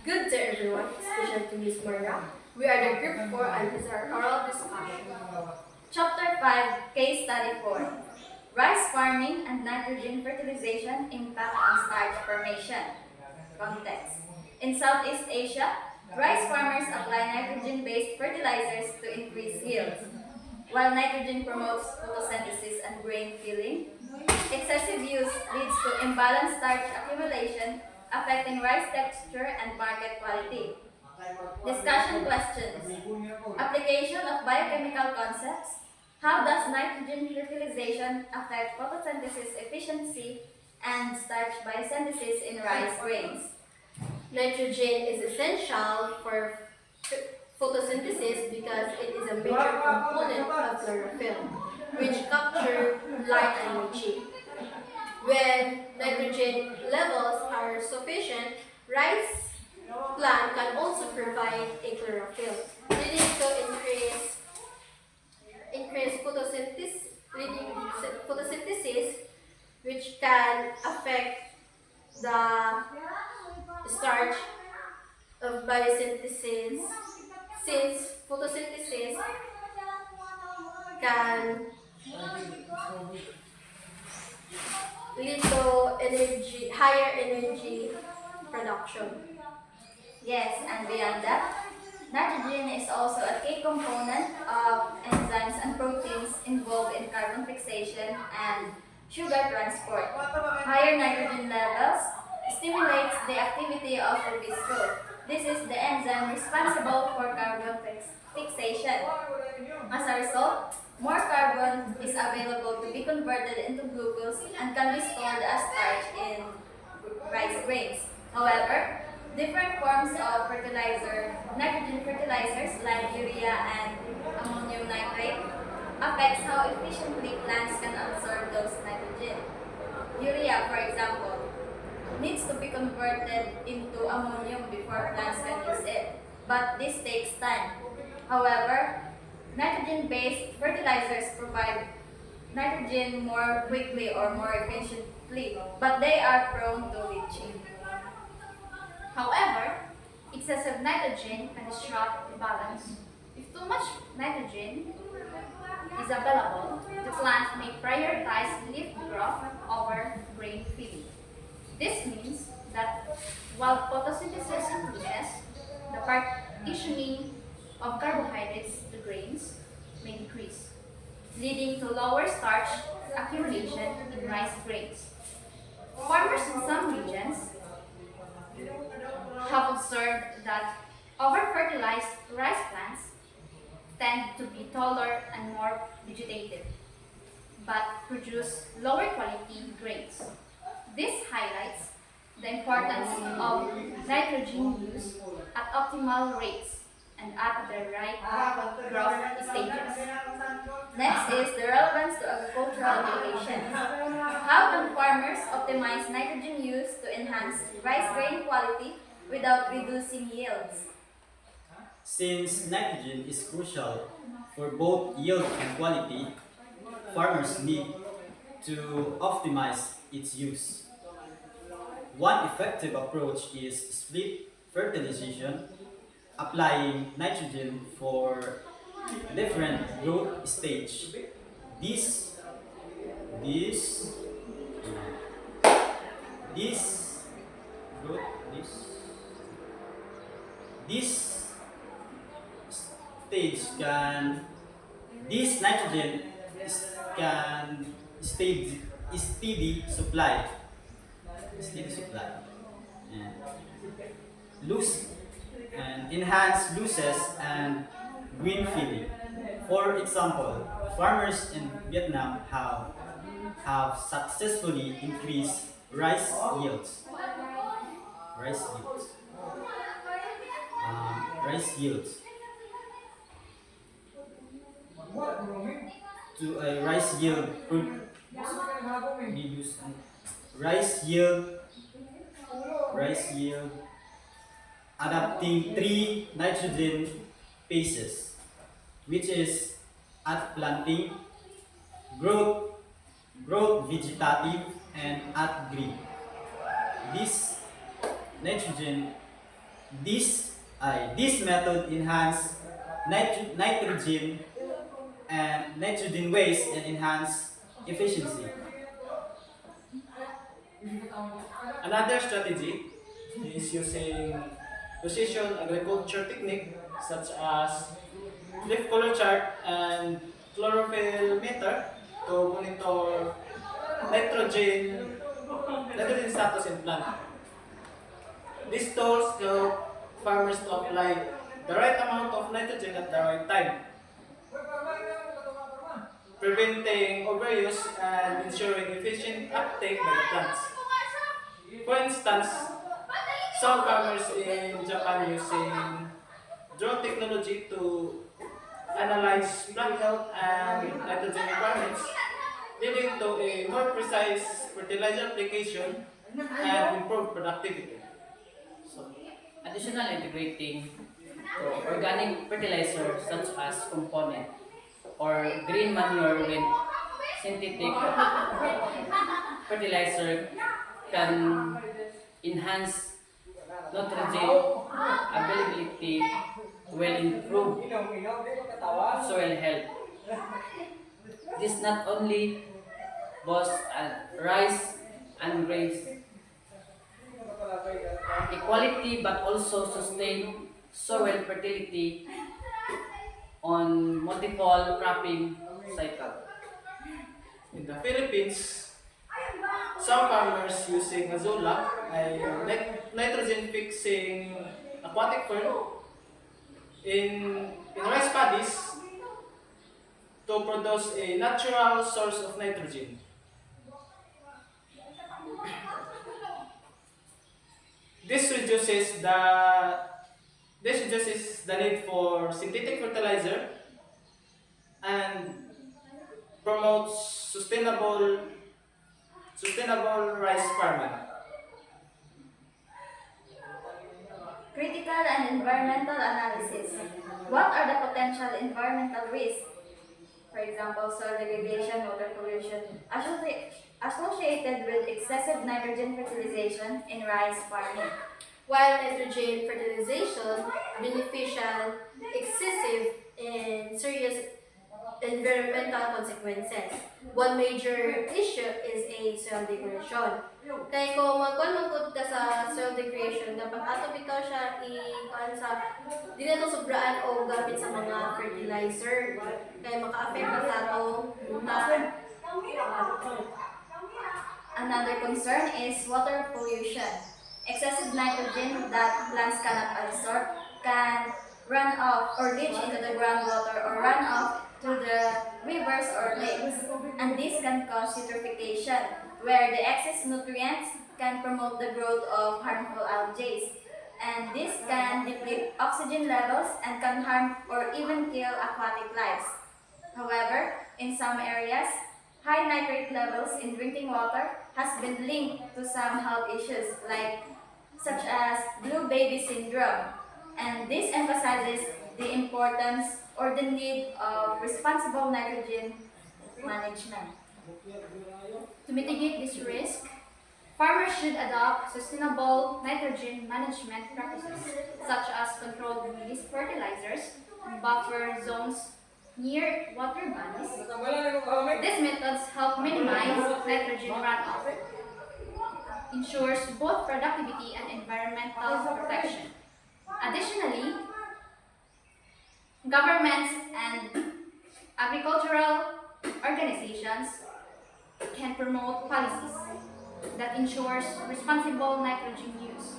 Good day everyone, especially to Miss Maria. We are the group 4 and this is our oral discussion. Chapter 5, Case Study 4. Rice farming and nitrogen fertilization impact on starch formation. Context. In Southeast Asia, rice farmers apply nitrogen-based fertilizers to increase yields. While nitrogen promotes photosynthesis and grain filling, excessive use leads to imbalanced starch accumulation, affecting rice texture and market quality. Discussion questions. Application of biochemical concepts. How does nitrogen fertilization affect photosynthesis efficiency and starch biosynthesis in rice grains? Nitrogen is essential for photosynthesis because it is a major component of chlorophyll, which captures light energy. When nitrogen levels are sufficient, rice plant can also provide a chlorophyll, leading to increased photosynthesis, which can affect the starch of biosynthesis, since photosynthesis can lead to higher energy production. Yes, and beyond that, nitrogen is also a key component of enzymes and proteins involved in carbon fixation and sugar transport. Higher nitrogen levels stimulates the activity of rubisco. This is the enzyme responsible for carbon fixation. As a result, more carbon is available to be converted into glucose and can be stored as starch in rice grains. However, different forms of nitrogen fertilizers like urea and ammonium nitrate, affects how efficiently plants can absorb those nitrogen. Urea, for example, needs to be converted into ammonium before plants can use it, but this takes time. However, nitrogen-based fertilizers provide nitrogen more quickly or more efficiently, but they are prone to leaching. However, excessive nitrogen can disrupt the balance. If too much nitrogen is available, the plant may prioritize leaf growth over grain feeding. This means that while photosynthesis increases, the partitioning of carbohydrates to grains may decrease, leading to lower starch accumulation in rice grains. Farmers in some regions have observed that over-fertilized rice plants tend to be taller and more vegetative, but produce lower quality grains. This highlights the importance of nitrogen use at optimal rates and at the right growth stages. Next is the relevance to agricultural applications. How can farmers optimize nitrogen use to enhance rice grain quality without reducing yields? Since nitrogen is crucial for both yield and quality, farmers need to optimize its use. One effective approach is split fertilization, applying nitrogen for different growth stage. This, this, this growth, this stage can this nitrogen can steady supply and loose and enhance losses and green feeding. For example, farmers in Vietnam have successfully increased yields. Rice yields. Rice yields to a reduce rice yield rice yield adapting three nitrogen phases, which is at planting, growth, vegetative, and at green. This nitrogen This method enhance nitrogen and nitrogen waste and enhance efficiency. Another strategy is using precision agriculture technique such as leaf color chart and chlorophyll meter to monitor nitrogen nitrogen status in plant. These tools help farmers to apply the right amount of nitrogen at the right time, preventing overuse and ensuring efficient uptake by the plants. For instance, some farmers in Japan using drone technology to analyze plant health and nitrogen requirements, leading to a more precise fertilizer application and improved productivity. So, additional integrating organic fertilizer such as component or green manure with synthetic fertilizer can enhance nitrogen availability will improve soil health. This not only boosts rice and grains equality but also sustain soil fertility on multiple cropping cycle. In the Philippines, some farmers using Azula, a nitrogen fixing aquatic fern, in rice paddies to produce a natural source of nitrogen. This reduces the this reduces the need for synthetic fertilizer and promotes sustainable rice farming. Critical and environmental analysis. What are the potential environmental risks? For example, soil degradation, water pollution, associated with excessive nitrogen fertilization in rice farming. While nitrogen fertilization beneficial, excessive, and serious environmental consequences. One major issue is a soil degradation. Kaya kung magkulungkod ka sa soil degradation, dapat ato bitaw siya i-kuan sa di na to sobraan o gamit sa mga fertilizer. Kaya maka-affect na sa atong buta. Another concern is water pollution. Excessive nitrogen that plants cannot absorb can run off or leach into the groundwater or run off to the rivers or lakes. And this can cause eutrophication, where the excess nutrients can promote the growth of harmful algae. And this can deplete oxygen levels and can harm or even kill aquatic lives. However, in some areas, high nitrate levels in drinking water has been linked to some health issues such as blue baby syndrome. And this emphasizes the importance or the need of responsible nitrogen management. To mitigate this risk, farmers should adopt sustainable nitrogen management practices, such as controlled release fertilizers and buffer zones near water bodies. These methods help minimize nitrogen runoff, ensures both productivity and environmental protection. Additionally, governments and agricultural organizations can promote policies that ensures responsible nitrogen use,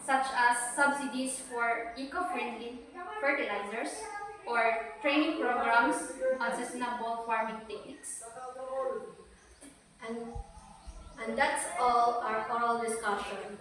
such as subsidies for eco-friendly fertilizers or training programs on sustainable farming techniques. And that's all our oral discussion.